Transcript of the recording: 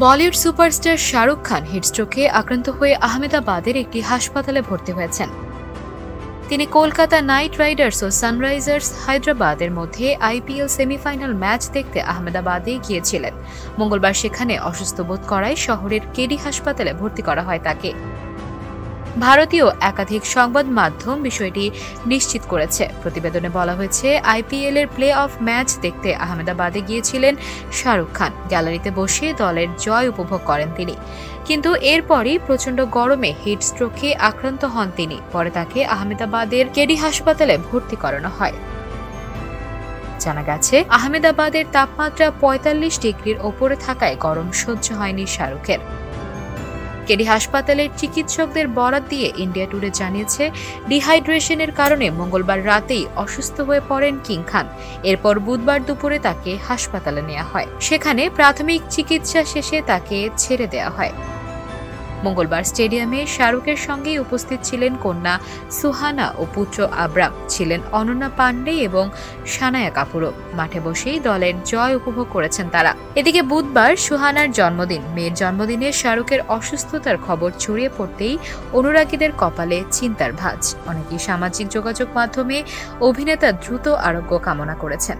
Bollywood superstar Shahrukh Khan হিটস্ট্রোকে আক্রান্ত হয়ে আহমেদাবাদের একটি হাসপাতালে ভর্তি হয়েছেন। তিনি কলকাতা নাইট রাইডার্স ও সানরাইজার্স হায়দ্রাবাদের মধ্যে আইপিএল সেমিফাইনাল ম্যাচ দেখতে আহমেদাবাদে গিয়েছিলেন। মঙ্গলবার সেখানে অসুস্থ বোধ করায় শহরের কেডি হাসপাতালে ভর্তি করা হয় তাকে। ভারতীয় একাধিক সংবাদ মাধ্যম বিষয়টি নিশ্চিত করেছে। প্রতিবেদনে বলা হয়েছে, আইপিএল এর প্লে অফ ম্যাচ দেখতে আহমেদাবাদে গিয়েছিলেন শাহরুখ খান। গ্যালারিতে বসে দলের জয় উপভোগ করেন তিনি, কিন্তু এরপরই প্রচণ্ড গরমে হিট স্ট্রোকে আক্রান্ত হন তিনি। পরে তাকে আহমেদাবাদের কেডি হাসপাতালে ভর্তি করানো হয়। জানা গেছে, আহমেদাবাদের তাপমাত্রা ৪৫ ডিগ্রির ওপরে থাকায় গরম সহ্য হয়নি শাহরুখের। কেডি হাসপাতালের চিকিৎসকদের বরাত দিয়ে ইন্ডিয়া টুডে জানিয়েছে, ডিহাইড্রেশনের কারণে মঙ্গলবার রাতেই অসুস্থ হয়ে পড়েন কিং খান। এরপর বুধবার দুপুরে তাকে হাসপাতালে নেওয়া হয়। সেখানে প্রাথমিক চিকিৎসা শেষে তাকে ছেড়ে দেওয়া হয়। মঙ্গলবার স্টেডিয়ামে শাহরুখের সঙ্গেই উপস্থিত ছিলেন কন্যা সুহানা ও পুত্র আব্রাম, ছিলেন অনন্যা পান্ডে এবং সানায়া কাপুরও। মাঠে বসেই দলের জয় উপভোগ করেছেন তারা। এদিকে বুধবার সুহানার জন্মদিন। মেয়ের জন্মদিনে শাহরুখের অসুস্থতার খবর ছড়িয়ে পড়তেই অনুরাগীদের কপালে চিন্তার ভাঁজ। অনেকেই সামাজিক যোগাযোগ মাধ্যমে অভিনেতার দ্রুত আরোগ্য কামনা করেছেন।